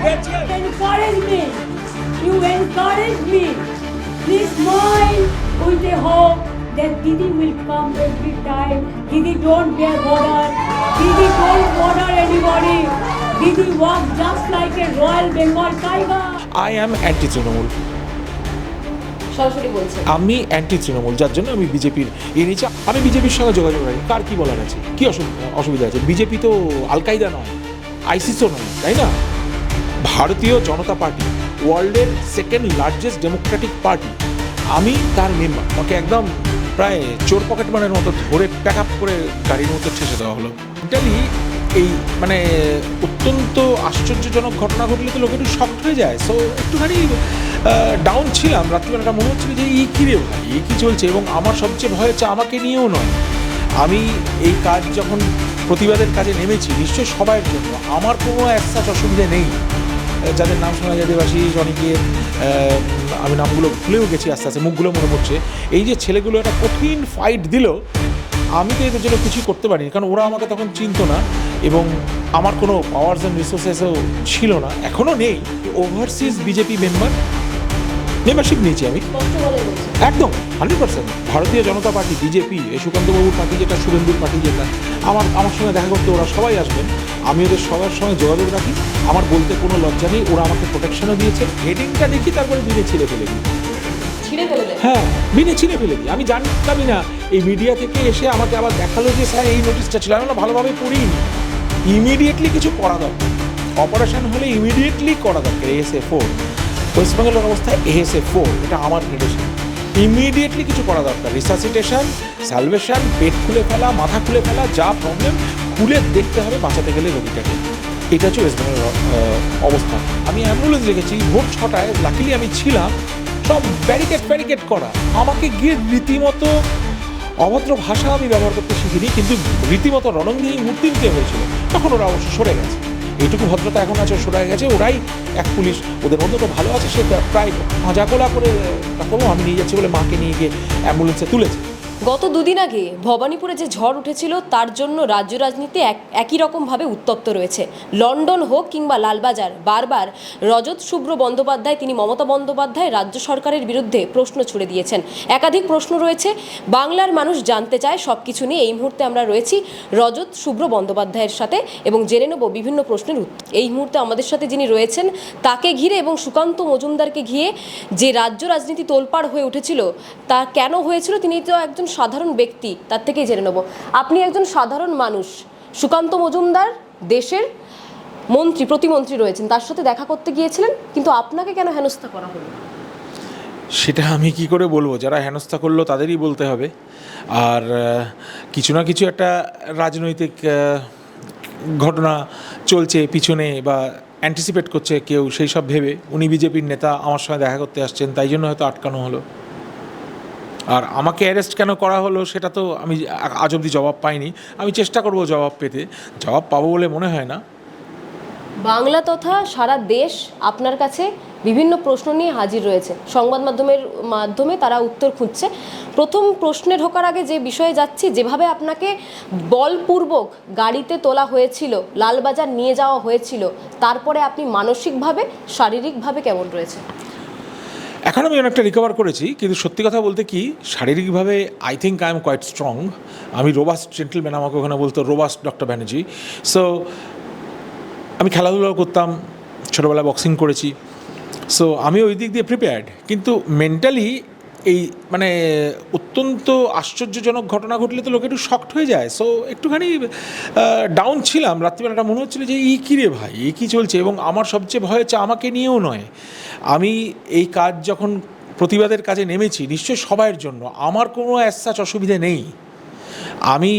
encourage me. You encourage me. Please smile with a hope that Didi will come every time. Didi don't bear border. Didi don't bother anybody. Didi walks just like a Royal Bengal tiger. I am anti Trinamool. সরাসরি বলছেন আমি anti Trinamool, যার জন্য আমি বিজেপির নিচে আমি বিজেপির সঙ্গে যোগাযোগ রাখি। কার কি বলার আছে, কি অসুবিধা আছে? বিজেপি তো আল কায়দা নয়, আইসিসও নয়, তাই না? ভারতীয় জনতা পার্টি ওয়ার্ল্ডের সেকেন্ড লার্জেস্ট ডেমোক্রেটিক পার্টি। আমি তার মেম্বার। আমাকে একদম প্রায় চোর পকেট মারের মতো ধরে প্যাক আপ করে গাড়ির মধ্যে ঠেসে দেওয়া হলো। ইটালি এই মানে অত্যন্ত আশ্চর্যজনক ঘটনা ঘটলে তো লোক একটু শক্ট হয়ে যায়। সো একটুখানি ডাউন ছিলাম রাত্রিবেলাটা, মনে হচ্ছিল যে এই কী রে ভাই, এই কী চলছে। এবং আমার সবচেয়ে ভয় হচ্ছে আমাকে নিয়েও নয়। আমি এই কাজ যখন প্রতিবাদের কাজে নেমেছি নিশ্চয়ই সবার জন্য, আমার কোনো একসাথ অসুবিধে নেই। যাদের নাম শোনা যায় দেবাশিস, অনেকে, আমি নামগুলো ভুলেও গেছি আস্তে আস্তে, মুখগুলো মনে পড়ছে। এই যে ছেলেগুলো একটা কঠিন ফাইট দিল, আমি তো এদের জন্য কিছুই করতে পারিনি, কারণ ওরা আমাকে তখন চিনতো না এবং আমার কোনো পাওয়ার্স অ্যান্ড রিসোর্সেসও ছিল না, এখনও নেই। ওভারসিজ বিজেপি মেম্বারশিপ নিয়েছি আমি একদম 100%। ভারতীয় জনতা পার্টি, বিজেপি, এই সুকান্তবাবুর পার্টি যেটা, শুভেন্দুর পার্টি যেটা, আমার সঙ্গে দেখা করতে ওরা সবাই আসবেন। আমি ওদের সবার সঙ্গে যোগাযোগ রাখি, আমার বলতে কোনো লজ্জা নেই। ওরা আমাকে প্রোটেকশনও দিয়েছে। হেডিংটা দেখি, তারপরে বিনে ছিঁড়ে ফেলে দিই। হ্যাঁ, বিনে ছিঁড়ে ফেলে দিই। আমি জানতামই না, এই মিডিয়া থেকে এসে আমাকে আবার দেখালো যে স্যার এই নোটিশটা ছিল। আমি ভালোভাবে পড়িনি। ইমিডিয়েটলি কিছু করা দরকার, অপারেশন হলে ইমিডিয়েটলি করা দরকার। ASA-4 ওয়েস্ট বেঙ্গলের অবস্থায় ASA-4, এটা আমার নির্দেশন। ইমিডিয়েটলি কিছু করা দরকার। রিসাসিটেশন, স্যালভেশন, পেট খুলে ফেলা, মাথা খুলে ফেলা, যা প্রবলেম খুলে দেখতে হবে বাঁচাতে গেলে রোগীটাকে। এটা হচ্ছে ওয়েস্ট বেঙ্গলের অবস্থা। আমি অ্যাম্বুলেন্স রেখেছি ভোর 6টায়, লাকিলি আমি ছিলাম। সব ব্যারিকেড করা। আমাকে গিয়ে রীতিমতো অভদ্র ভাষা আমি ব্যবহার করতে শিখিনি, কিন্তু রীতিমতো রণঙ্গিনী মূর্তি নিতে হয়েছিল। তখন ওরা অবশ্য সরে গেছে। এইটুকু ভদ্রতা এখন আছে, সরে গেছে। ওরাই এক পুলিশ, ওদের মধ্যে তো ভালো আছে, সে প্রায় ভাজাগোলা করে তাকেও আমি নিয়ে যাচ্ছি বলে মাকে নিয়ে গিয়ে অ্যাম্বুলেন্সে তুলেছে। গত দুদিন আগে ভবানীপুরে যে ঝড় উঠেছিল তার জন্য রাজ্য রাজনীতি একই রকমভাবে উত্তপ্ত রয়েছে। লন্ডন হোক কিংবা লালবাজার, বারবার রজত শুভ্র বন্দ্যোপাধ্যায়, তিনি মমতা বন্দ্যোপাধ্যায় রাজ্য সরকারের বিরুদ্ধে প্রশ্ন ছুড়ে দিয়েছেন। একাধিক প্রশ্ন রয়েছে, বাংলার মানুষ জানতে চায় সব কিছু নিয়ে। এই মুহূর্তে আমরা রয়েছি রজত শুভ্র বন্দ্যোপাধ্যায়ের সাথে এবং জেনে নেব বিভিন্ন প্রশ্নের উত্তর। এই মুহূর্তে আমাদের সাথে যিনি রয়েছেন, তাকে ঘিরে এবং সুকান্ত মজুমদারকে ঘিরে যে রাজ্য রাজনীতি তোলপাড় হয়ে উঠেছিল, তা কেন হয়েছিল, তিনি তো একজন সাধারণ ব্যক্তি, তার থেকেই জেনে নেব। আপনি একজন সাধারণ মানুষ, সুকান্ত মজুমদার দেশের মন্ত্রী, প্রতিমন্ত্রী রয়েছেন, তার সাথে দেখা করতে গিয়েছিলেন, কিন্তু আপনাকে কেন হেনস্থা করা হলো? সেটা আমি কি করে বলবো? যারা হেনস্থা করলো তাদেরই বলতে হবে। আর কিছু না কিছু একটা রাজনৈতিক ঘটনা চলছে পিছনে, বা অ্যান্টিসিপেট করছে কেউ, সেই সব ভেবে উনি বিজেপির নেতা আমার সঙ্গে দেখা করতে আসছেন, তাই জন্য হয়তো আটকানো হলো। আর আমাকে অ্যারেস্ট কেন করা হলো সেটা তো আমি আজ অবধি জবাব পাইনি। আমি চেষ্টা করব জবাব পেতে, জবাব পাবো বলে মনে হয় না। বাংলা তথা সারা দেশ আপনার কাছে বিভিন্ন প্রশ্ন নিয়ে হাজির রয়েছে। সংবাদ মাধ্যমে তারা উত্তর খুঁজছে। প্রথম প্রশ্নে ঢোকার আগে যে বিষয়ে যাচ্ছি, যেভাবে আপনাকে বলপূর্বক গাড়িতে তোলা হয়েছিল, লালবাজার নিয়ে যাওয়া হয়েছিল, তারপরে আপনি মানসিকভাবে, শারীরিকভাবে কেমন রয়েছে? এখন আমি অনেকটা রিকভার করেছি, কিন্তু সত্যি কথা বলতে কি, শারীরিকভাবে I think I am quite strong. আমি রোবাস্ট জেন্টলম্যান, আমাকে ওখানে বলতো রোবাস্ট ডক্টর ব্যানার্জি। সো আমি খেলাধুলাও করতাম, ছোটোবেলায় বক্সিং করেছি। সো আমি ওই দিক দিয়ে প্রিপেয়ার্ড, কিন্তু মেন্টালি এই মানে অত্যন্ত আশ্চর্যজনক ঘটনা ঘটলে তো লোক একটু শক্ট হয়ে যায়। সো একটুখানি ডাউন ছিলাম রাত্রিবেলাটা, মনে হচ্ছিলো যে এই কী রে ভাই, এই কী চলছে। এবং আমার সবচেয়ে ভয় হচ্ছে আমাকে নিয়েও নয়। আমি এই কাজ যখন প্রতিবাদের কাজে নেমেছি নিশ্চয়ই সবার জন্য, আমার কোনো অ্যাজ অসুবিধে নেই। আমি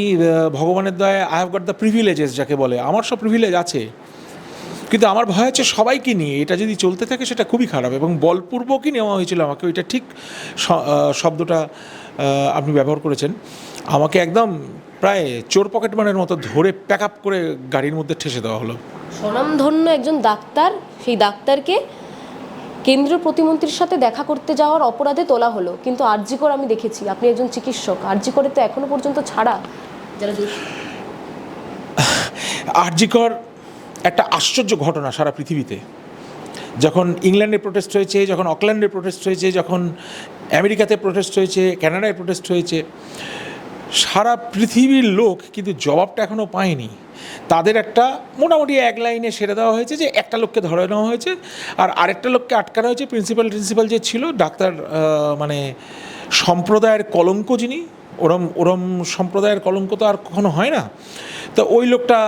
ভগবানের দয়ায় I have got the privileges, যাকে বলে, আমার সব প্রিভিলেজ আছে। কিন্তু আমার ভয় হচ্ছে সবাইকে নিয়ে এটা যদি চলতে থাকে সেটা খুবই খারাপ। এবং বলপূর্বকই নেওয়া হয়েছিল আমাকে, ওইটা ঠিক শব্দটা আপনি ব্যবহার করেছেন। আমাকে একদম প্রায় চোর পকেট মারের মতো ধরে প্যাক আপ করে গাড়ির মধ্যে ঠেসে দেওয়া হলো। স্বনামধন্য একজন ডাক্তার, সেই ডাক্তারকে কেন্দ্রীয় প্রতিমন্ত্রীর সাথে দেখা করতে যাওয়ার অপরাধে তোলা হলো। কিন্তু আরজি কর আমি দেখেছি, আপনি একজন চিকিৎসক, আরজি করে তো এখনো পর্যন্ত ছাড়া যারা আরজি কর একটা আশ্চর্য ঘটনা সারা পৃথিবীতে। যখন ইংল্যান্ডে প্রোটেস্ট হয়েছে, যখন অকল্যান্ডে প্রোটেস্ট হয়েছে, যখন আমেরিকাতে প্রোটেস্ট হয়েছে, কানাডায় প্রোটেস্ট হয়েছে, সারা পৃথিবীর লোক কিন্তু জবাবটা এখনও পায়নি। তাদের একটা মোটামুটি এক লাইনে সেরে দেওয়া হয়েছে যে একটা লোককে ধরে নেওয়া হয়েছে আর আরেকটা লোককে আটকানো হয়েছে। প্রিন্সিপাল যে ছিল ডাক্তার, মানে সম্প্রদায়ের কলঙ্ক যিনি, ওরম সম্প্রদায়ের কলঙ্ক তো আর কখনো হয় না। তো ওই লোকটা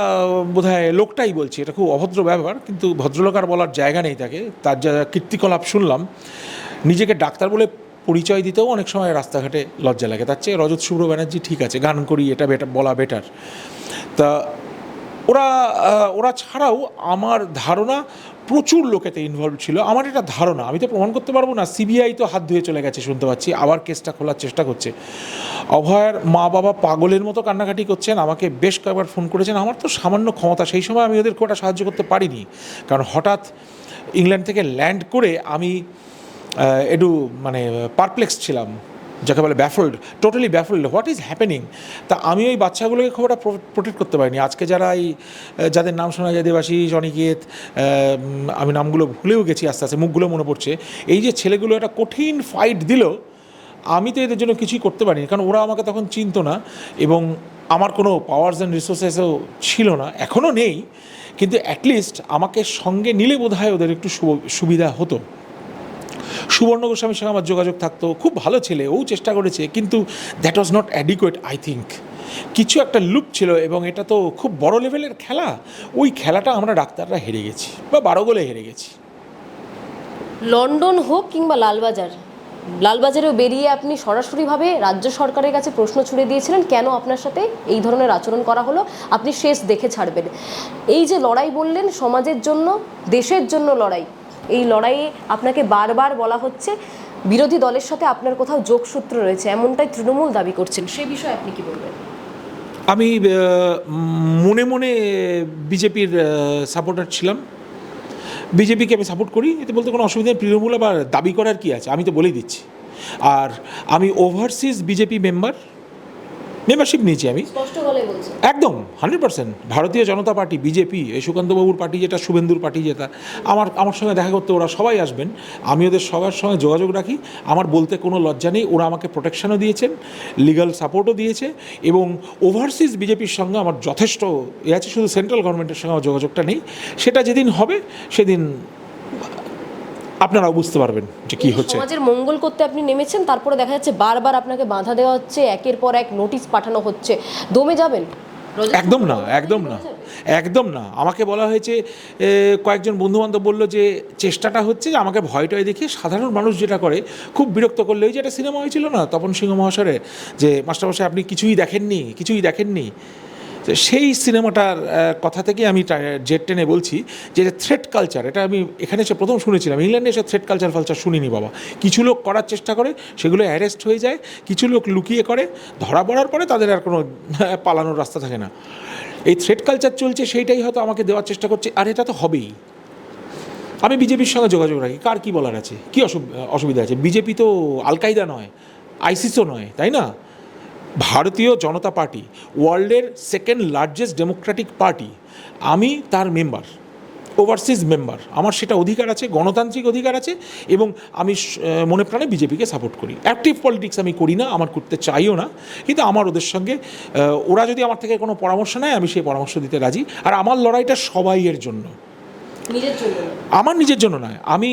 বোধহয়, লোকটাই বলছি, এটা খুব অভদ্র ব্যবহার, কিন্তু ভদ্রলোক আর বলার জায়গা নেই তাকে। তার যা কীর্তিকলাপ শুনলাম, নিজেকে ডাক্তার বলে পরিচয় দিতেও অনেক সময় রাস্তাঘাটে লজ্জা লাগে। তার চেয়ে রজত শুভ্র ব্যানার্জি ঠিক আছে, গান করি, এটা বলা বেটার। তা ওরা ছাড়াও আমার ধারণা প্রচুর লোকেতে ইনভলভ ছিল। আমার এটা ধারণা, আমি তো প্রমাণ করতে পারবো না। সিবিআই তো হাত ধুয়ে চলে গেছে শুনতে পাচ্ছি, আবার কেসটা খোলার চেষ্টা করছে। অভয়ের মা বাবা পাগলের মতো কান্নাকাটি করছেন, আমাকে বেশ কয়েকবার ফোন করেছেন। আমার তো সামান্য ক্ষমতা, সেই সময় আমি ওদের খুব একটা সাহায্য করতে পারিনি, কারণ হঠাৎ ইংল্যান্ড থেকে ল্যান্ড করে আমি একটু মানে পারপ্লেক্স ছিলাম, যাকে বলে ব্যাফল্ড, টোটালি ব্যাফল্ড, হোয়াট ইজ হ্যাপেনিং। তা আমি ওই বাচ্চাগুলোকে খুব একটা প্রোটেক্ট করতে পারিনি। আজকে যারা যাদের নাম শোনা যায়, দেবাশিস, অনিকেত, আমি নামগুলো ভুলেও গেছি আস্তে আস্তে, মুখগুলো মনে পড়ছে, এই যে ছেলেগুলো একটা কঠিন ফাইট দিল, আমি তো এদের জন্য কিছুই করতে পারিনি, কারণ ওরা আমাকে তখন চিনতো না এবং আমার কোনো পাওয়ার্স অ্যান্ড রিসোর্সেসও ছিল না, এখনও নেই। কিন্তু অ্যাটলিস্ট আমাকে সঙ্গে নিলে বোধহয় ওদের একটু সুবিধা হতো। সুবর্ণ গোস্বামীর সঙ্গে আমার যোগাযোগ থাকতো, খুব ভালো ছেলে, ও চেষ্টা করেছে, কিন্তু that was not adequate. I think কিছু একটা লুপ ছিল, এবং এটা তো খুব বড় লেভেলের খেলা। ওই খেলাটা আমরা ডাক্তাররা হেরে গেছি, বা 12 গোলে হেরে গেছি। লন্ডন হোক কিংবা লালবাজারেও বেরিয়ে আপনি সরাসরিভাবে রাজ্য সরকারের কাছে প্রশ্ন ছুড়ে দিয়েছিলেন, কেন আপনার সাথে এই ধরনের আচরণ করা হলো, আপনি শেষ দেখে ছাড়বেন। এই যে লড়াই বললেন, সমাজের জন্য, দেশের জন্য লড়াই, এই লড়াইয়ে আপনাকে বারবার বলা হচ্ছে বিরোধী দলের সাথে আপনার কোথাও যোগসূত্র রয়েছে, এমনটাই তৃণমূল দাবি করছেন, সে বিষয়ে আপনি কি বলবেন? আমি মনে মনে বিজেপির সাপোর্টার ছিলাম, বিজেপিকে আমি সাপোর্ট করি, এতে বলতে কোনো অসুবিধা নেই। তৃণমূল আবার দাবি করার কি আছে, আমি তো বলেই দিচ্ছি। আর আমি ওভারসিজ বিজেপি মেম্বারশিপ নিয়েছি আমি, একদম 100%। ভারতীয় জনতা পার্টি, বিজেপি, এই সুকান্তবাবুর পার্টি যেটা, শুভেন্দুর পার্টি যেটা, আমার সঙ্গে দেখা করতে ওরা সবাই আসবেন, আমি ওদের সবার সঙ্গে যোগাযোগ রাখি। আমার বলতে কোনো লজ্জা নেই, ওরা আমাকে প্রোটেকশনও দিয়েছেন, লিগাল সাপোর্টও দিয়েছে, এবং ওভারসিজ বিজেপির সঙ্গে আমার যথেষ্ট এ আছে। শুধু সেন্ট্রাল গভর্নমেন্টের সঙ্গে আমার যোগাযোগটা নেই, সেটা যেদিন হবে সেদিন আপনারাও বুঝতে পারবেন যে কী হচ্ছে। সমাজের মঙ্গল করতে আপনি নেমেছেন, তারপরে দেখা যাচ্ছে বারবার আপনাকে বাধা দেওয়া হচ্ছে, একের পর এক নোটিশ পাঠানো হচ্ছে, দমে যাবেন? একদম না, একদম না, একদম না। আমাকে বলা হয়েছে, কয়েকজন বন্ধুবান্ধব বললো যে চেষ্টাটা হচ্ছে যে আমাকে ভয়টয় দেখিয়ে, সাধারণ মানুষ যেটা করে, খুব বিরক্ত করলে, ওই যে একটা সিনেমা হয়েছিল না তপন সিংহ মহাশয়ের, যে মাস্টারমশাই আপনি কিছুই দেখেননি। তো সেই সিনেমাটার কথা থেকে আমি জেট টেনে বলছি যে থ্রেট কালচার, এটা আমি এখানে এসে প্রথম শুনেছিলাম। ইংল্যান্ডে এসে থ্রেট কালচার শুনিনি বাবা। কিছু লোক করার চেষ্টা করে, সেগুলো অ্যারেস্ট হয়ে যায়, কিছু লোক লুকিয়ে করে, ধরা পড়ার পরে তাদের আর কোনো পালানোর রাস্তা থাকে না। এই থ্রেট কালচার চলছে, সেইটাই হয়তো আমাকে দেওয়ার চেষ্টা করছে, আর এটা তো হবেই। আমি বিজেপির সঙ্গে যোগাযোগ রাখি, কার কী বলার আছে, কী অসুবিধা আছে? বিজেপি তো আল কায়দা নয়, আইসিসও নয়, তাই না? ভারতীয় জনতা পার্টি ওয়ার্ল্ডের সেকেন্ড লার্জেস্ট ডেমোক্রেটিক পার্টি, আমি তার মেম্বার, ওভারসিজ মেম্বার, আমার সেটা অধিকার আছে, গণতান্ত্রিক অধিকার আছে, এবং আমি মনে প্রাণে বিজেপিকে সাপোর্ট করি। অ্যাক্টিভ পলিটিক্স আমি করি না, আমার করতে চাইও না, কিন্তু আমার ওদের সঙ্গে, ওরা যদি আমার থেকে কোনো পরামর্শ নেয়, আমি সেই পরামর্শ দিতে রাজি। আর আমার লড়াইটা সবাইয়ের জন্য, আমার নিজের জন্য নয়। আমি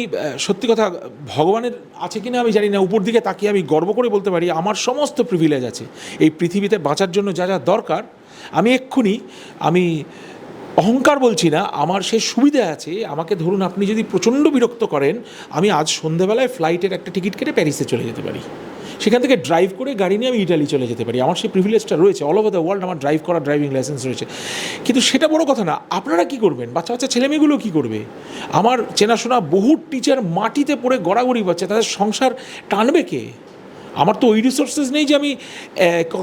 সত্যি কথা, ভগবানের আছে কিনা আমি জানি না, উপর দিকে তাকিয়ে আমি গর্ব করে বলতে পারি আমার সমস্ত প্রিভিলেজ আছে। এই পৃথিবীতে বাঁচার জন্য যা যা দরকার, আমি অহংকার বলছি না, আমার সেই সুবিধা আছে। আমাকে ধরুন, আপনি যদি প্রচণ্ড বিরক্ত করেন, আমি আজ সন্ধ্যেবেলায় ফ্লাইটের একটা টিকিট কেটে প্যারিসে চলে যেতে পারি, সেখান থেকে ড্রাইভ করে গাড়ি নিয়ে আমি ইটালি চলে যেতে পারি। আমার সেই প্রিভিলেজটা রয়েছে, অল ওভার দ্য ওয়ার্ল্ড আমার ড্রাইভিং লাইসেন্স রয়েছে। কিন্তু সেটা বড় কথা না। আপনারা কি করবেন? বাচ্চা ছেলেমেয়েগুলো কি করবে? আমার চেনাশোনা বহু টিচার মাটিতে পড়ে গড়াগড়ি পাচ্ছে, তাদের সংসার টানবে কে? আমার তো ওই রিসোর্সেস নেই যে আমি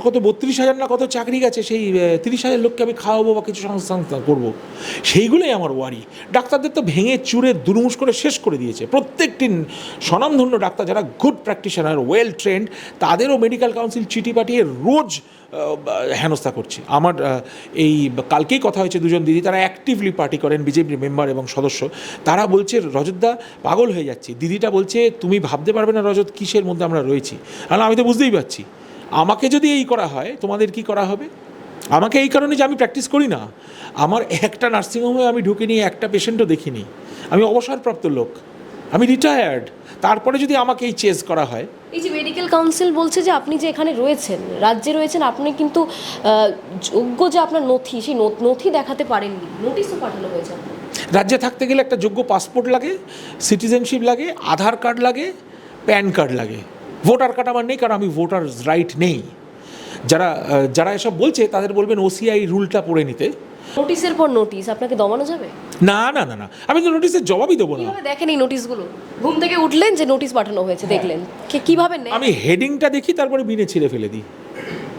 কত 32,000 না কত চাকরি গেছে, সেই 30,000 লোককে আমি খাওয়াবো বা কিছু সংস্থান করবো। সেইগুলোই আমার ওয়ারি। ডাক্তারদের তো ভেঙে চুরে দুরুমুশ করে শেষ করে দিয়েছে। প্রত্যেকটি স্বনামধন্য ডাক্তার যারা গুড প্র্যাকটিশনার, ওয়েল ট্রেন্ড, তাদেরও মেডিকেল কাউন্সিল চিঠি পাঠিয়ে রোজ হেনস্থা করছে। আমার এই কালকেই কথা হয়েছে, দুজন দিদি তারা অ্যাক্টিভলি পার্টি করেন, বিজেপির মেম্বার এবং সদস্য, তারা বলছে রজতদা পাগল হয়ে যাচ্ছে। দিদিটা বলছে তুমি ভাবতে পারবে না রজত কিসের মধ্যে আমরা রয়েছি। আমি তো বুঝতেই পারছি, আমাকে যদি এই করা হয় তোমাদের কি করা হবে। আমাকে এই কারণে যে আমি প্র্যাকটিস করি না, আমার একটা নার্সিংহোমে আমি ঢুকিনি, একটা পেশেন্টও দেখিনি, আমি অবসরপ্রাপ্ত লোক, আমি রিটায়ার্ড, তারপরে যদি আমাকে এই চেজ করা হয়। এই যে মেডিকেল কাউন্সিল বলছে যে আপনি যে এখানে রয়েছেন, রাজ্যে রয়েছেন, আপনি কিন্তু যোগ্য যে আপনার নথি, সেই নথি দেখাতে পারেননি, নোটিশও পাঠানো হয়েছে আপনার। রাজ্যে থাকতে গেলে একটা যোগ্য পাসপোর্ট লাগে, সিটিজেনশিপ লাগে, আধার কার্ড লাগে, প্যান কার্ড লাগে। ভোটার কার্ড আমার নেই, কারণ আমি ভোটার রাইট নেই। যারা এসব বলছে তাদের বলবেন ওসিআই রুলটা পড়ে নিতে। নোটিশের পর নোটিশ আপনাকে দমানো যাবে? না না না না, আমি তো নোটিশের জবাবই দেবো না। কিভাবে দেখেন এই নোটিশগুলো? ঘুম থেকে উঠলেন যে নোটিশ পাঠানো হয়েছে, দেখলেন, কিভাবে নেন? আমি হেডিংটা দেখি, তারপরে বিনে ছিঁড়ে ফেলে দিই।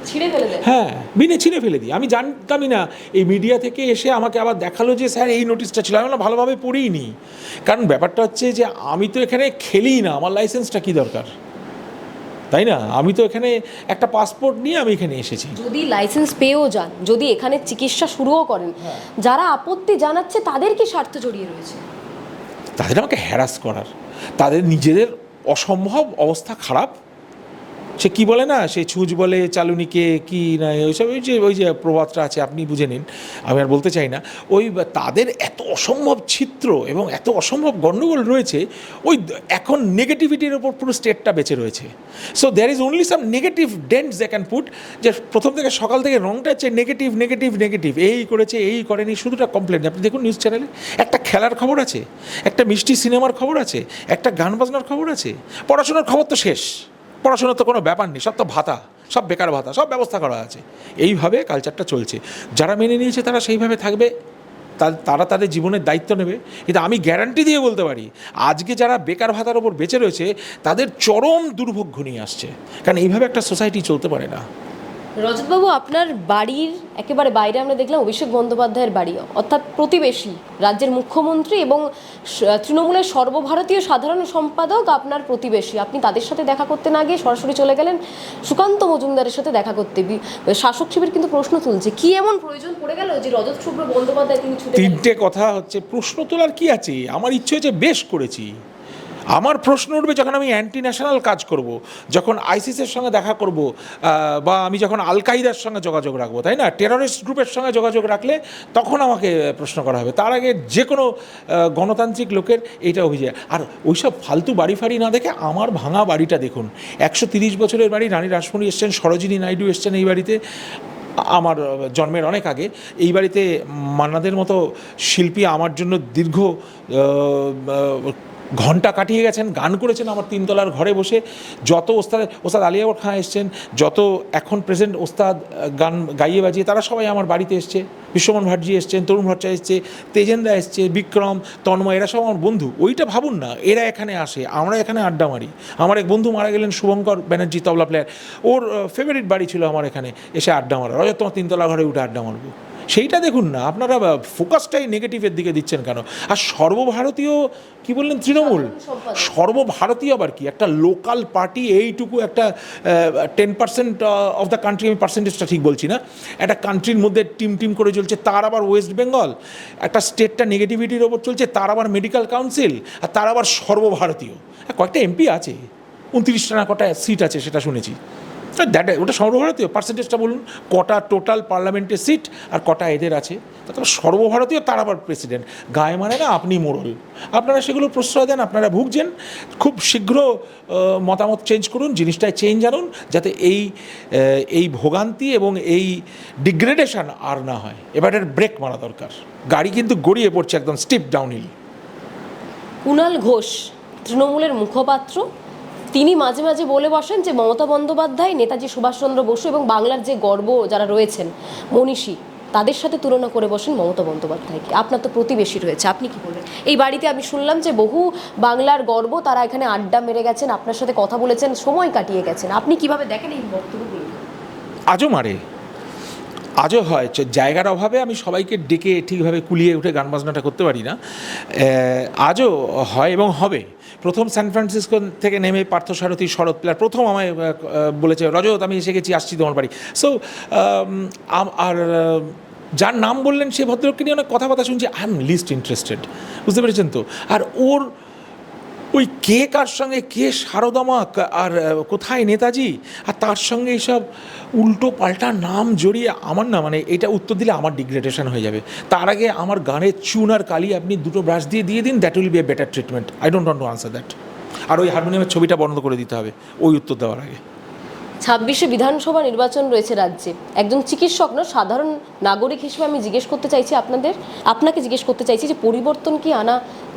ছিঁড়ে ফেলে দেন? হ্যাঁ, বিনে ছিঁড়ে ফেলে দিই। আমি জানতামই না, এই মিডিয়া থেকে এসে আমাকে আবার দেখালো যে স্যার এই নোটিশটা ছিল। আমি ভালোভাবে পড়িই নি, কারণ ব্যাপারটা হচ্ছে যে আমি তো এখানে খেলিই না, আমার লাইসেন্সটা কী দরকার, তাই না? আমি তো এখানে একটা পাসপোর্ট নিয়ে আমি এখানে এসেছি। যদি লাইসেন্স পেয়েও যান, যদি এখানে চিকিৎসা শুরুও করেন, যারা আপত্তি জানাচ্ছে তাদের কি স্বার্থ জড়িয়ে রয়েছে? তাদের আমাকে হ্যারাস করার, তাদের নিজেদের অসম্ভব অবস্থা খারাপ। সে কি বলে না, সে ছুঁচ বলে চালুনিকে কি না, ওইসব ওই যে প্রবাদটা আছে, আপনি বুঝে নিন, আমি আর বলতে চাই না। ওই তাদের এত অসম্ভব ছিদ্র এবং এত অসম্ভব গণ্ডগোল রয়েছে, ওই এখন নেগেটিভিটির ওপর পুরো স্টেটটা বেঁচে রয়েছে। So there is only some negative dents they can put, যে প্রথম থেকে সকাল থেকে রংটা হচ্ছে নেগেটিভ নেগেটিভ নেগেটিভ, এই করেছে এই করেনি, শুধুটা কমপ্লেন। আপনি দেখুন নিউজ চ্যানেলে একটা খেলার খবর আছে, একটা মিষ্টি সিনেমার খবর আছে, একটা গান বাজনার খবর আছে, পড়াশোনার খবর তো শেষ। পড়াশোনার তো কোনো ব্যাপার নেই, সব তো ভাতা, সব বেকার ভাতা, সব ব্যবস্থা করা আছে। এইভাবে কালচারটা চলছে। যারা মেনে নিয়েছে তারা সেইভাবে থাকবে, তারা তাদের জীবনের দায়িত্ব নেবে। কিন্তু আমি গ্যারান্টি দিয়ে বলতে পারি, আজকে যারা বেকার ভাতার ওপর বেঁচে রয়েছে তাদের চরম দুর্ভোগ ঘনিয়ে আসছে, কারণ এইভাবে একটা সোসাইটি চলতে পারে না। রজতবাবু, আপনার বাড়ির একেবারে বাইরে আমরা দেখলাম অভিষেক বন্দ্যোপাধ্যায়ের বাড়ি, অর্থাৎ প্রতিবেশী রাজ্যের মুখ্যমন্ত্রী এবং তৃণমূলের সর্বভারতীয় সাধারণ সম্পাদক আপনার প্রতিবেশী। আপনি তাদের সাথে দেখা করতে না গিয়ে সরাসরি চলে গেলেন সুকান্ত মজুমদারের সাথে দেখা করতে। শাসক শিবির কিন্তু প্রশ্ন তুলছে, কি এমন প্রয়োজন পড়ে গেল যে রজত শুভ্র বন্দ্যোপাধ্যায় তিনি ছুটে? তিনটে কথা হচ্ছে, প্রশ্ন তোলার কি আছে? আমার ইচ্ছে হচ্ছে বেশ করেছি। আমার প্রশ্ন উঠবে যখন আমি অ্যান্টি ন্যাশনাল কাজ করব, যখন আইসিসের সঙ্গে দেখা করব, বা আমি যখন আল কায়দার সঙ্গে যোগাযোগ রাখবো, তাই না, টেররিস্ট গ্রুপের সঙ্গে যোগাযোগ রাখলে তখন আমাকে প্রশ্ন করা হবে। তার আগে যে কোনো গণতান্ত্রিক লোকের এইটা অভিযোগ। আর ওইসব ফালতু বাড়ি ফাড়ি না দেখে আমার ভাঙা বাড়িটা দেখুন। 130 বছরের বাড়ি, রানী রাসমণি এসছেন, সরোজিনী নাইডু এসছেন এই বাড়িতে আমার জন্মের অনেক আগে। এই বাড়িতে মান্নাদের মতো শিল্পী আমার জন্য দীর্ঘ ঘন্টা কাটিয়ে গেছেন, গান করেছেন আমার 3 তলার ঘরে বসে। যত ওস্তাদ আলিয়াবর খাঁ এসছেন, যত এখন প্রেজেন্ট ওস্তাদ গান গাইয়ে বাজিয়ে, তারা সবাই আমার বাড়িতে এসছে। বিশ্বমন ভাটজি এসছেন, তরুণ ভট্টাচার্য এসছে, তেজেন্দা এসছে, বিক্রম, তন্ময়, এরা সব আমার বন্ধু। ওইটা ভাবুন না, এরা এখানে আসে, আমরা এখানে আড্ডা মারি। আমার এক বন্ধু মারা গেলেন, শুভঙ্কর ব্যানার্জি, তবলা প্লেয়ার, ওর ফেভারিট বাড়ি ছিল আমার এখানে এসে আড্ডা মারা। রজত তোমার 3 তলা ঘরে উঠে আড্ডা মারবো, সেইটা দেখুন না। আপনারা ফোকাসটাই নেগেটিভের দিকে দিচ্ছেন কেন? আর সর্বভারতীয় কি বললেন, তৃণমূল সর্বভারতীয় আবার কি? একটা লোকাল পার্টি, এইটুকু একটা 10% অফ দ্য কান্ট্রি, আমি পার্সেন্টেজটা ঠিক বলছি না, একটা কান্ট্রির মধ্যে টিম করে চলছে, তার আবার ওয়েস্ট বেঙ্গল, একটা স্টেটটা নেগেটিভিটির ওপর চলছে, তার আবার মেডিকেল কাউন্সিল, আর তার আবার সর্বভারতীয়। কয়েকটা এমপি আছে, 29টা না কটা সিট আছে সেটা শুনেছি। ওটা সর্বভারতীয়, পার্সেন্টেজটা বলুন, কটা টোটাল পার্লামেন্টের সিট আর কটা এদের আছে। তারপর সর্বভারতীয়, তার আবার প্রেসিডেন্ট। গায়ে মানে না আপনি মোড়ল, আপনারা সেগুলো প্রশ্রয় দেন, আপনারা ভুগছেন। খুব শীঘ্র মতামত চেঞ্জ করুন, জিনিসটায় চেঞ্জ আনুন, যাতে এই ভোগান্তি এবং এই ডিগ্রেডেশন আর না হয়। এবারের ব্রেক মারা দরকার, গাড়ি কিন্তু গড়িয়ে পড়ছে একদম স্টিপ ডাউনহিল। কুণাল ঘোষ তৃণমূলের মুখপাত্র, তিনি মাঝে মাঝে বলে বসেন যে মমতা বন্দ্যোপাধ্যায়, নেতাজি সুভাষচন্দ্র বসু এবং বাংলার যে গর্ব যারা রয়েছেন মনীষী, তাদের সাথে তুলনা করে বসেন মমতা বন্দ্যোপাধ্যায়কে। আপনার তো প্রতিবেশী রয়েছে, আপনি কি বলবেন? এই বাড়িতে আমি শুনলাম যে বহু বাংলার গর্ব তারা এখানে আড্ডা মেরে গেছেন, আপনার সাথে কথা বলেছেন, সময় কাটিয়ে গেছেন। আপনি কিভাবে দেখেন এই বক্তব্যগুলো? আজও মারে, আজও হয় জায়গার অভাবে আমি সবাইকে ডেকে ঠিকভাবে কুলিয়ে উঠে গান বাজনাটা করতে পারি না, আজও হয় এবং হবে। প্রথম সান ফ্রান্সিসকো থেকে নেমে পার্থসারথী শরৎ প্লেয়ার প্রথম আমায় বলেছে, রজত আমি এসে গেছি, আসছি তোমার বাড়ি। সো আর যার নাম বললেন সে ভদ্রলোককে নিয়ে অনেক কথাবার্তা শুনছি, আই এম লিস্ট ইন্টারেস্টেড, বুঝতে পেরেছেন তো। আর ওর ওই কে কার সঙ্গে কে সারদামা আর কোথায় নেতাজি, আর তার সঙ্গে এইসব উল্টো পাল্টা নাম জড়িয়ে আমার না, মানে এটা উত্তর দিলে আমার ডিগ্রেডেশন হয়ে যাবে। তার আগে আমার গানের চুন আর কালি আপনি দুটো ব্রাশ দিয়ে দিন, that will be a better treatment. I don't want to answer that. আর ওই হারমোনিয়ামের ছবিটা বন্ধ করে দিতে হবে ওই উত্তর দেওয়ার আগে। 26শে বিধানসভা নির্বাচন রয়েছে রাজ্যে, একজন চিকিৎসক না সাধারণ নাগরিক হিসেবে আমি জিজ্ঞেস করতে চাইছি আপনাকে জিজ্ঞেস করতে চাইছি যে পরিবর্তন কি আনা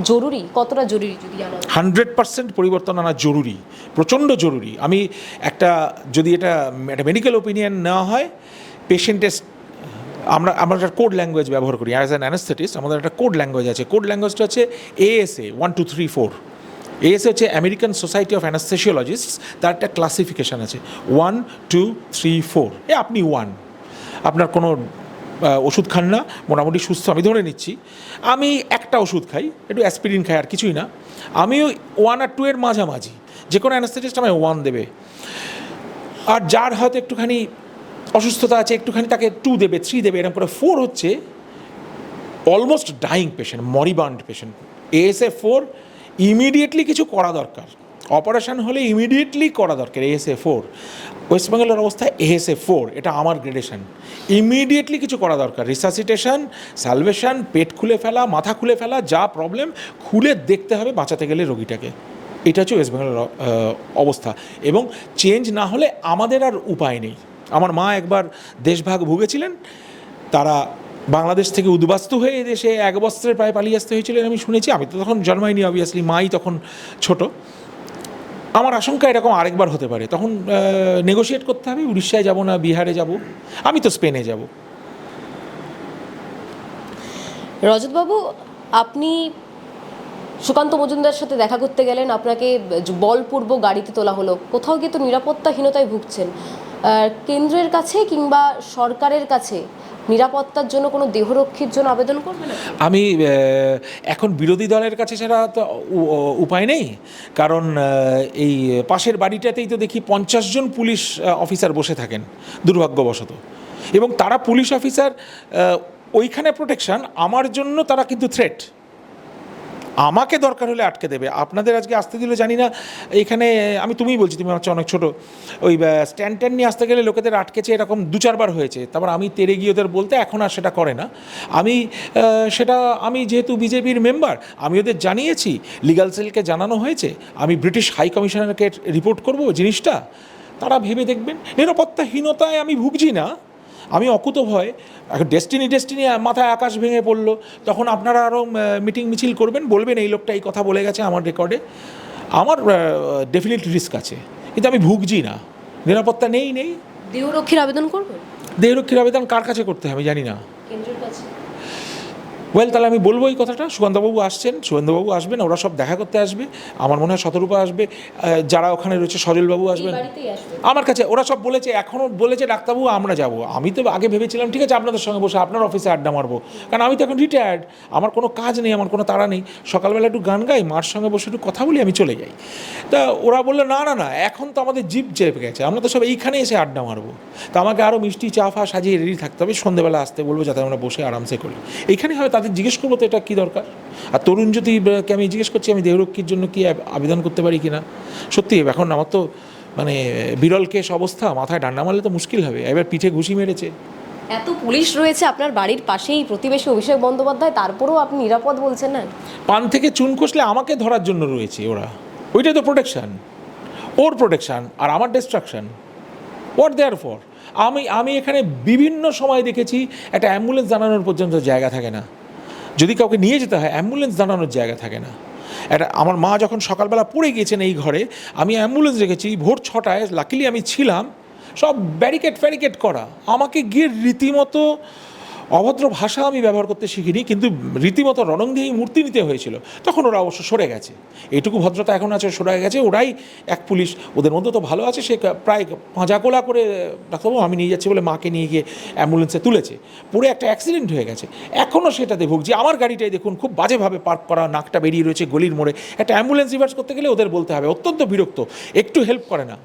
জরুরি, কতটা জরুরি যদি আনা? 100% পরিবর্তন আনা জরুরি, প্রচণ্ড জরুরি। আমি যদি এটা একটা মেডিকেল ওপিনিয়ন নেওয়া হয়, পেশেন্টের আমরা একটা কোড ল্যাঙ্গুয়েজ ব্যবহার করি অ্যাজ অ্যান অ্যানাস্থেটিস্ট। আমাদের একটা কোড ল্যাঙ্গুয়েজ আছে, কোড ল্যাঙ্গুয়েজটা হচ্ছে ASA 1 2 3 4। ASA হচ্ছে আমেরিকান সোসাইটি অফ অ্যানাস্থেসিওলজিস্টস, তার একটা ক্লাসিফিকেশান আছে 1 2 3 4। আপনি 1, আপনার কোনো ওষুধ খান না, মোটামুটি সুস্থ, আমি ধরে নিচ্ছি। আমি একটা ওষুধ খাই, একটু অ্যাসপিরিন খাই, আর কিছুই না। আমিও 1 আর 2 এর মাঝামাঝি, যে কোনো অ্যানাস্থেটিস্ট আমায় 1 দেবে। আর যার হয়তো একটুখানি অসুস্থতা আছে, একটুখানি তাকে 2 দেবে, 3 দেবে, এরকম করে 4 হচ্ছে almost dying patient, moribund patient. ASA 4 immediately কিছু করা দরকার, অপারেশন হলে ইমিডিয়েটলি করা দরকার। ASA 4 ওয়েস্ট বেঙ্গলের অবস্থা ASA 4, এটা আমার গ্রেডেশন। ইমিডিয়েটলি কিছু করা দরকার, রিসাসিটেশন, সালভেশন, পেট খুলে ফেলা, মাথা খুলে ফেলা, যা প্রবলেম খুলে দেখতে হবে বাঁচাতে গেলে রোগীটাকে। এটা হচ্ছে ওয়েস্ট বেঙ্গলের অবস্থা, এবং চেঞ্জ না হলে আমাদের আর উপায় নেই। আমার মা একবার দেশভাগ ভুগেছিলেন, তারা বাংলাদেশ থেকে উদ্বাস্তু হয়ে এদেশে 1 বছরের প্রায় পালিয়ে আসতে হয়েছিলেন আমি শুনেছি। আমি তো তখন জন্মাইনি, অবভিয়াসলি মাই তখন ছোট। আমার আশঙ্কা এরকম আরেকবার হতে পারে, তখন নেগোশিয়েট করতে হবে, উড়িষ্যায় যাব না বিহারে যাব, আমি তো স্পেনে যাব। রজতবাবু, আপনি সুকান্ত মজুমদার সাথে দেখা করতে গেলেন, আপনাকে বলপূর্বক গাড়িতে তোলা হলো, কোথাও গিয়ে তো নিরাপত্তাহীনতায় ভুগছেন। কেন্দ্রের কাছে কিংবা সরকারের কাছে নিরাপত্তার জন্য কোনো দেহরক্ষীর জন্য আবেদন করবেন? আমি এখন বিরোধী দলের কাছে ছাড়া তো উপায় নেই, কারণ এই পাশের বাড়িটাতেই তো দেখি 50 জন পুলিশ অফিসার বসে থাকেন দুর্ভাগ্যবশত, এবং তারা পুলিশ অফিসার ওইখানে প্রোটেকশন, আমার জন্য তারা কিন্তু থ্রেট। আমাকে দরকার হলে আটকে দেবে। আপনাদের আজকে আসতে দিলে জানি না, এখানে আমি তুমিই বলছি, তুমি হচ্ছে অনেক ছোটো, ওই স্ট্যান্ড নিয়ে আসতে গেলে লোকেদের আটকেছে, এরকম 2-4 বার হয়েছে। তারপর আমি তেরে গিয়ে ওদের বলতে, এখন আর সেটা করে না। আমি যেহেতু বিজেপির মেম্বার, আমি ওদের জানিয়েছি, লিগাল সেলকে জানানো হয়েছে, আমি ব্রিটিশ হাই কমিশনারকে রিপোর্ট করব জিনিসটা, তারা ভেবে দেখবেন। নিরাপত্তাহীনতায় আমি ভুগছি না, আমি অকুতভয়। এখন ডেস্টিনি মাথায় আকাশ ভেঙে পড়লো, তখন আপনারা আরও মিটিং মিছিল করবেন, বলবেন এই লোকটা এই কথা বলে গেছে আমার রেকর্ডে। আমার ডেফিনেট রিস্ক আছে, কিন্তু আমি ভুগছি না, নিরাপত্তা নেই। দেহরক্ষীর আবেদন করবেন? দেহরক্ষীর আবেদন কার কাছে করতে হবে আমি জানি না। কেন্দ্রের কাছে? তাহলে আমি বলবো এই কথাটা, সুগন্ধবাবু আসছেন, সুগন্ধবাবু আসবেন, ওরা সব দেখা করতে আসবে, আমার মনে হয় শতরূপা আসবে, যারা ওখানে রয়েছে সজলবাবু আসবেন আমার কাছে। ওরা সব বলেছে, এখনও বলেছে ডাক্তারবাবু আমরা যাব। আমি তো আগে ভেবেছিলাম ঠিক আছে আপনাদের সঙ্গে বসে আপনার অফিসে আড্ডা মারবো, কারণ আমি তো এখন রিটায়ার্ড, আমার কোনো কাজ নেই, আমার কোনো তাড়া নেই, সকালবেলা একটু গান গাই, মার সঙ্গে বসে একটু কথা বলি, আমি চলে যাই। তা ওরা বললো না, এখন তো আমাদের জিপ চেপে গেছে, আমরা তো সব এইখানে এসে আড্ডা মারবো, তা আমাকে আরও মিষ্টি চা ফা সাজিয়ে রেডি থাকতে হবে, সন্ধ্যেবেলা আসতে বলবো, যাতে আমরা বসে আরামসে করি। এইখানে হয় তাদের জিজ্ঞেস করবো তো এটা কী দরকার। আর তরুণ জ্যোতিকে আমি জিজ্ঞেস করছি আমি দেহরক্ষীর জন্য কি আবেদন করতে পারি কিনা। সত্যি এখন আমার তো মানে বিরল কেস অবস্থা, মাথায় ডান্ডা মারলে তো মুশকিল হবে, এবার পিঠে ঘুষি মেরেছে। এত পুলিশ রয়েছে আপনার বাড়ির পাশেই, প্রতিবেশী অভিষেক বন্দ্যোপাধ্যায়, তারপরেও আপনি নিরাপদ বলছেন না? পান থেকে চুন কষলে আমাকে ধরার জন্য রয়েছে ওরা, ওইটাই তো প্রোটেকশান, ওর প্রোটেকশান আর আমার ডিস্ট্রাকশান। What there for? আমি এখানে বিভিন্ন সময় দেখেছি একটা অ্যাম্বুলেন্স জানানোর পর্যন্ত জায়গা থাকে না, যদি কাউকে নিয়ে যেতে হয় অ্যাম্বুলেন্স দাঁড়ানোর জায়গা থাকে না। আমার মা যখন সকালবেলা পড়ে গিয়েছেন এই ঘরে, আমি অ্যাম্বুলেন্স রেখেছি ভোর 6টায়, লাকিলি আমি ছিলাম, সব ব্যারিকেড করা, আমাকে গিয়ে রীতিমতো অভদ্র ভাষা আমি ব্যবহার করতে শিখিনি, কিন্তু রীতিমতো রণংদেহী মূর্তি নিতে হয়েছিল। তখন ওরা অবশ্য সরে গেছে, এইটুকু ভদ্রতা এখন আছে, সরে গেছে। ওরাই এক পুলিশ, ওদের মধ্যে তো ভালো আছে, সে প্রায় পাঁজাকোলা করে ডাক্তারবাবু আমি নিয়ে যাচ্ছি বলে মাকে নিয়ে গিয়ে অ্যাম্বুলেন্সে তুলেছে। পরে একটা অ্যাক্সিডেন্ট হয়ে গেছে, এখনও সেটাতে ভুগছি। আমার গাড়িটাই দেখুন খুব বাজেভাবে পার্ক করা, নাকটা বেরিয়ে রয়েছে গলির মোড়ে। একটা অ্যাম্বুলেন্স রিভার্স করতে গেলে ওদের বলতে হবে, অত্যন্ত বিরক্ত, একটু হেল্প করে না।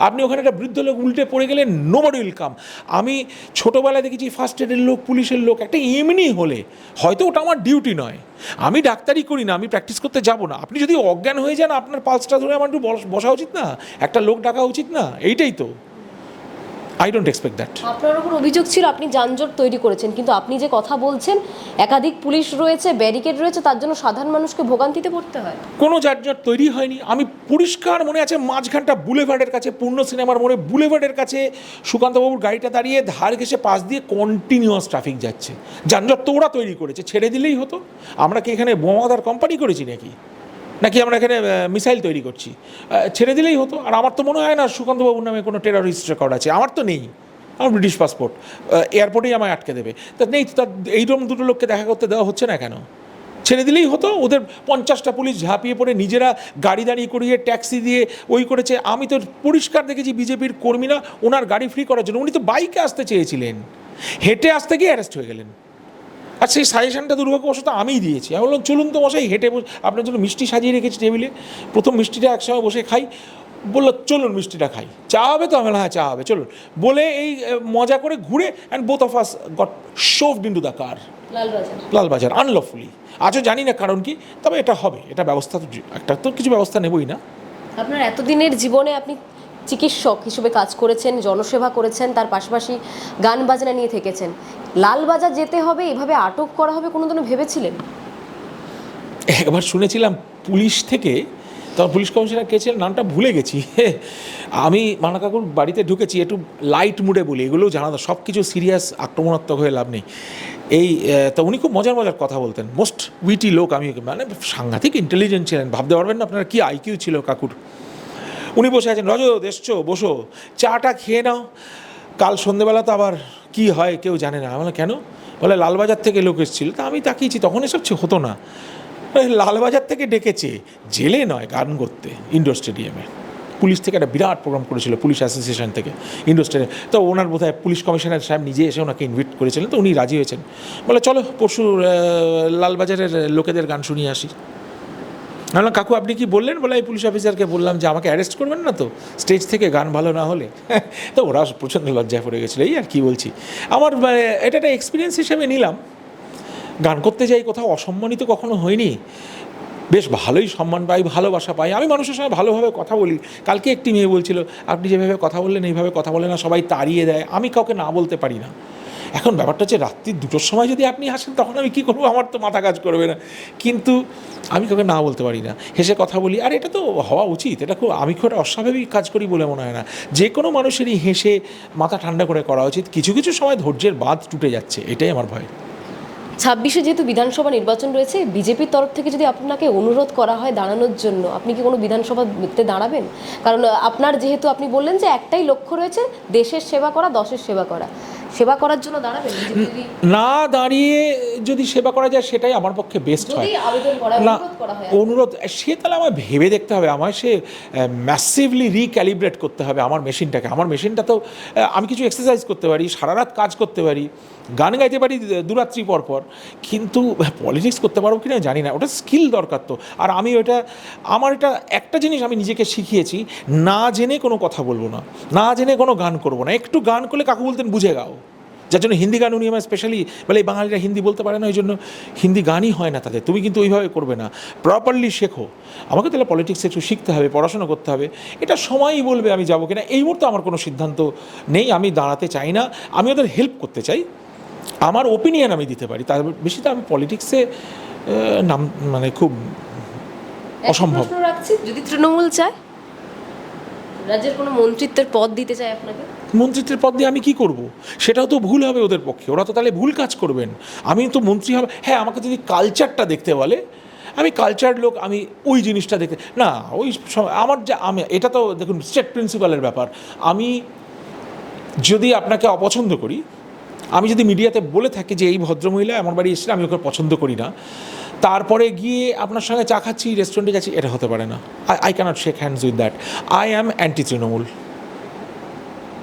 আপনি ওখানে একটা বৃদ্ধ লোক উল্টে পড়ে গেলে নোবডি উইল কাম। আমি ছোটোবেলায় দেখেছি ফার্স্ট এডের লোক, পুলিশের লোক, একটা এমনি হলে হয়তো ওটা আমার ডিউটি নয়, আমি ডাক্তারি করি না, আমি প্র্যাকটিস করতে যাব না। আপনি যদি অজ্ঞান হয়ে যান, আপনার পালসটা ধরে আমার একটু বসা উচিত না, একটা লোক ডাকা উচিত না? এইটাই তো, আই ডোন্ট এক্সপেক্ট দ্যাট। আপনার ওপর অভিযোগ ছিল আপনি যানজট তৈরি করেছেন, কিন্তু আপনি যে কথা বলছেন একাধিক পুলিশ রয়েছে, ব্যারিকেড রয়েছে, তার জন্য সাধারণ মানুষকে ভোগান্তিতে পড়তে হয়। কোনো যানজট তৈরি হয়নি। আমি পরিষ্কার মনে আছে, মাঝখানটা বুলেভার্ডের কাছে, পূর্ণ সিনেমার মোড়ে বুলেভার্ডের কাছে সুকান্তবাবুর গাড়িটা দাঁড়িয়ে, ধার ঘেসে পাশ দিয়ে কন্টিনিউয়াস ট্রাফিক যাচ্ছে। যানজট তো ওরা তৈরি করেছে, ছেড়ে দিলেই হতো। আমরা কি এখানে বোমাদার কোম্পানি করেছি নাকি আমরা এখানে মিসাইল তৈরি করছি? ছেড়ে দিলেই হতো। আর আমার তো মনে হয় না সুকান্তবাবুর নামে কোনো টেররিস্ট রেকর্ড আছে, আমার তো নেই। আমার ব্রিটিশ পাসপোর্ট, এয়ারপোর্টেই আমায় আটকে দেবে। তা নেই, তার এইরকম দুটো লোককে দেখা করতে দেওয়া হচ্ছে না কেন? ছেড়ে দিলেই হতো। ওদের 50টা পুলিশ ঝাঁপিয়ে পড়ে নিজেরা গাড়ি দাঁড়িয়ে করিয়ে ট্যাক্সি দিয়ে ওই করেছে। আমি তো পরিষ্কার দেখেছি বিজেপির কর্মীরা ওনার গাড়ি ফ্রি করার জন্য, উনি তো বাইকে আসতে চেয়েছিলেন, হেঁটে আসতে গিয়ে অ্যারেস্ট হয়ে গেলেন। আর সেই সাজেশনটা দুর্ভাগ্যবশত আমিই দিয়েছি। আমি বললাম চলুন তো মশাই, হেঁটে আপনার জন্য মিষ্টি সাজিয়ে রেখেছি টেবিলে, প্রথম মিষ্টিটা একসময় বসে খাই। বললো চলুন মিষ্টিটা খাই, চা হবে তো? আমি বললাম হ্যাঁ চা হবে, চলুন। বলে এই মজা করে ঘুরে, and both of us got shoved into the car, Lalbazar, unlawfully. আজও জানি না কারণ কি, তবে এটা হবে, এটা ব্যবস্থা তো, একটা তো কিছু ব্যবস্থা নেবই না। আপনার এতদিনের জীবনে আপনি চিকিৎসক হিসেবে কাজ করেছেন, জনসেবা করেছেন, তার পাশাপাশি গান বাজনা নিয়ে থেকেছেন। লালবাজার যেতে হবে, এভাবে আটক করা হবে, কোনোদিনও ভেবেছিলেন? একবার শুনেছিলাম পুলিশ থেকে, তখন পুলিশ কমিশনার কে ছিলেন নামটা ভুলে গেছি, আমি মানা কাকুর বাড়িতে ঢুকেছি, একটু লাইট মুডে বলি, এগুলোও জানা, সব কিছু সিরিয়াস আক্রমণাত্মক হয়ে লাভ নেই। এই তো উনি খুব মজার মজার কথা বলতেন, মোস্ট উইটি লোক। আমি মানে সাংঘাতিক ইন্টেলিজেন্ট ছিলেন, ভাবতে পারবেন না আপনারা কী আইকিউ ছিল কাকুর। উনি বসে আছেন, রজত এসছো, বসো, চাটা খেয়ে নাও, কাল সন্ধেবেলা তো আবার কি হয় কেউ জানে না। আমি কেন? বলে লালবাজার থেকে লোক এসেছিল। তা আমি তাকিয়েছি, তখন এসব হতো না। লালবাজার থেকে ডেকেছে, জেলে নয়, গান করতে, ইনডোর স্টেডিয়ামে। পুলিশ থেকে একটা বিরাট প্রোগ্রাম করেছিল, পুলিশ অ্যাসোসিয়েশন থেকে, ইনডোর স্টেডিয়াম। তো ওনার বোধহয় পুলিশ কমিশনার সাহেব নিজে এসে ওনাকে ইনভাইট করেছিলেন, তো উনি রাজি হয়েছেন। বলে চলো পরশু লালবাজারের লোকেদের গান শুনিয়ে আসি। না কাকু আপনি কি বললেন? বলে এই পুলিশ অফিসারকে বললাম যে আমাকে অ্যারেস্ট করবেন না তো স্টেজ থেকে গান ভালো না হলে। তো ওরা প্রচণ্ড লজ্জায় পড়ে গেছিলো। এই আর কি বলছি, আমার এটা একটা এক্সপিরিয়েন্স হিসেবে নিলাম। গান করতে যাই, কোথাও অসম্মানিত কখনো হয়নি, বেশ ভালোই সম্মান পাই, ভালোবাসা পাই। আমি মানুষের সঙ্গে ভালোভাবে কথা বলি। কালকে একটি মেয়ে বলছিল আপনি যেভাবে কথা বললেন এইভাবে কথা বলে না, সবাই তাড়িয়ে দেয়। আমি কাউকে না বলতে পারি না। এখন ব্যাপারটা হচ্ছে রাত্রি 2টোর সময় যদি আপনি আসেন, তখন আমি কী করবো, আমার তো মাথা কাজ করবে না। কিন্তু আমি কাউকে না বলতে পারি না, হেসে কথা বলি। আর এটা তো হওয়া উচিত, এটা খুব, আমি খুব অস্বাভাবিক কাজ করি বলে মনে হয় না। যে কোনো মানুষেরই হেসে মাথা ঠান্ডা করে করা উচিত। কিছু কিছু সময় ধৈর্যের বাঁধ টুটে যাচ্ছে, এটাই আমার ভয়। 26-এ যেহেতু বিধানসভা নির্বাচন রয়েছে, বিজেপির তরফ থেকে যদি আপনাকে অনুরোধ করা হয় দাঁড়ানোর জন্য, আপনি কি কোনো বিধানসভাতে দাঁড়াবেন? কারণ আপনার যেহেতু আপনি বললেন যে একটাই লক্ষ্য রয়েছে, দেশের সেবা করা, দশের সেবা করা, সেবা করার জন্য দাঁড়াবেন? না দাঁড়িয়ে যদি সেবা করা যায় সেটাই আমার পক্ষে বেস্ট হয়। না অনুরোধ, সে তাহলে আমায় ভেবে দেখতে হবে, আমায় সে ম্যাসিভলি রিক্যালিব্রেট করতে হবে আমার মেশিনটাকে। আমার মেশিনটা তো, আমি কিছু এক্সারসাইজ করতে পারি, সারা রাত কাজ করতে পারি, গান গাইতে পারি দুরাত্রি পর পর, কিন্তু পলিটিক্স করতে পারবো কি না জানি না। ওটা স্কিল দরকার তো। আর আমি ওটা, আমার এটা একটা জিনিস আমি নিজেকে শিখিয়েছি, না জেনে কোনো কথা বলবো না, না জেনে কোনো গান করবো না। একটু গান করলে কাকু বলতেন বুঝে গাও, যার জন্য হিন্দি গান উনি আমার স্পেশালি বলে এই বাঙালিরা হিন্দি বলতে পারে না, ওই জন্য হিন্দি গানই হয় না তাদের। তুমি কিন্তু ওইভাবে করবে না, প্রপারলি শেখো। আমাকে তাহলে পলিটিক্স একটু শিখতে হবে, পড়াশোনা করতে হবে। এটা সময়ই বলবে আমি যাবো কিনা। এই মুহূর্তে আমার কোনো সিদ্ধান্ত নেই, আমি দাঁড়াতে চাই না, আমি ওদের হেল্প করতে চাই, আমার ওপিনিয়ন আমি দিতে পারি, তার বেশি তো আমি পলিটিক্সে নাম মানে খুব অসম্ভব। রাখছি, যদি তৃণমূল চায় রাজ্যের কোনো মন্ত্রিত্বের পদ দিতে চায় আপনাকে, মন্ত্রিত্বের পদ দিয়ে আমি কি করব? সেটাও তো ভুল হবে ওদের পক্ষে, ওরা তো তাহলে ভুল কাজ করবেন। আমি তো মন্ত্রী হবে, হ্যাঁ আমাকে যদি কালচারটা দেখতে বলে, আমি কালচার লোক, আমি ওই জিনিসটা দেখতে না, ওই আমার যে আমি, এটা তো দেখুন স্টেট প্রিন্সিপালের ব্যাপার। আমি যদি আপনাকে অপছন্দ করি, আমি যদি মিডিয়াতে বলে থাকি যে এই ভদ্রমহিলা আমার বাড়ি এসেছিল, আমি ওকে পছন্দ করি না, তারপরে গিয়ে আপনার সঙ্গে চা খাচ্ছি, রেস্টুরেন্টে যাচ্ছি, এটা হতে পারে না। I can't shake hands with that. I am anti Trinamool,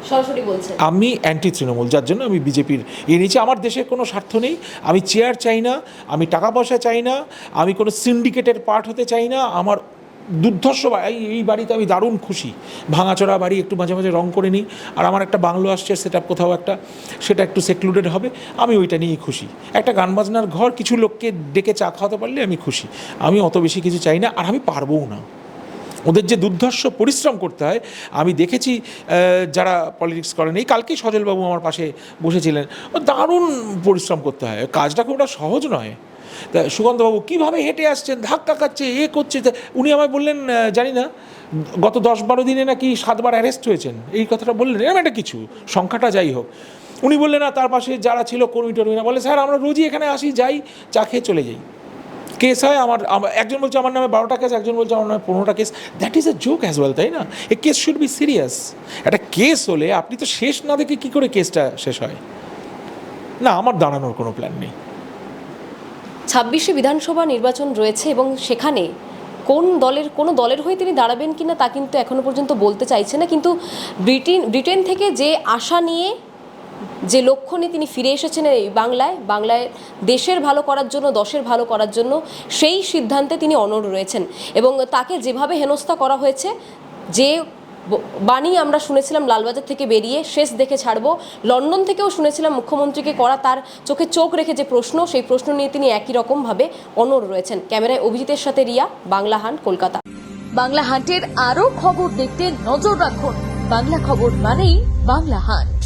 সরাসরি বলছেন। আমি অ্যান্টি তৃণমূল, যার জন্য আমি বিজেপির নিচে। আমার দেশের কোনো স্বার্থ নেই, আমি চেয়ার চাই না, আমি টাকা পয়সা চাই না, আমি কোনো সিন্ডিকেটের পার্ট হতে চাই না। আমার দুর্ধর্ষ এই বাড়িতে আমি দারুণ খুশি, ভাঙাচোরা বাড়ি, একটু মাঝে মাঝে রং করে নিই, আর আমার একটা বাংলো আসছে, সেটা কোথাও একটা, সেটা একটু সেক্লুডেড হবে, আমি ওইটা নিয়েই খুশি। একটা গান বাজনার ঘর, কিছু লোককে ডেকে চা খাওয়াতে পারলে আমি খুশি। আমি অত বেশি কিছু চাই না, আর আমি পারবও না। ওদের যে দুর্ধর্ষ পরিশ্রম করতে হয়, আমি দেখেছি যারা পলিটিক্স করেন। এই কালকেই সজলবাবু আমার পাশে বসেছিলেন, দারুণ পরিশ্রম করতে হয়, কাজটা খুব সহজ নয়। তা সুকান্তবাবু কীভাবে হেঁটে আসছেন, ধাক্কা খাচ্ছে, করছে, উনি আমায় বললেন জানি না গত 10-12 দিনে নাকি 7বার অ্যারেস্ট হয়েছেন, এই কথাটা বললেন। এরকম একটা কিছু, সংখ্যাটা যাই হোক। উনি বললেন না, তার পাশে যারা ছিল কর্মী টর্মীরা বলে, স্যার আমরা রোজই এখানে আসি, যাই, চা খেয়ে চলে যাই। কেস হয় আমার, একজন বলছে আমার নামে 12টা কেস, একজন বলছে আমার নামে 15টা case. That is a joke as well, তাই না? A case should be serious. একটা কেস হলে আপনি তো শেষ না দেখে কী করে কেসটা শেষ হয়? না, আমার দাঁড়ানোর কোনো প্ল্যান নেই। 26শে বিধানসভা নির্বাচন রয়েছে এবং সেখানে কোনো দলের হয়ে তিনি দাঁড়াবেন কিনা তা কিন্তু এখনো পর্যন্ত বলতে চাইছে না, কিন্তু ব্রিটেন থেকে যে আশা নিয়ে, যে লক্ষ্য নিয়ে তিনি ফিরে এসেছেন এই বাংলায় দেশের ভালো করার জন্য, দশের ভালো করার জন্য, সেই সিদ্ধান্তে তিনি অনড় রয়েছেন। এবং তাকে যেভাবে হেনস্থা করা হয়েছে, যে বাণী আমরা শুনেছিলাম লালবাজার থেকে বেরিয়ে শেষ দেখে ছাড়বো, লন্ডন থেকেও শুনেছিলাম মুখ্যমন্ত্রীকে করা তার চোখে চোখ রেখে যে প্রশ্ন, সেই প্রশ্ন নিয়ে তিনি একই রকমভাবে অনড় রয়েছেন। ক্যামেরায় অভিজিতের সাথে রিয়া, বাংলা হান্ট, কলকাতা। বাংলা হান্টের আরও খবর দেখতে নজর রাখুন। বাংলা খবর মানেই বাংলা হান্ট।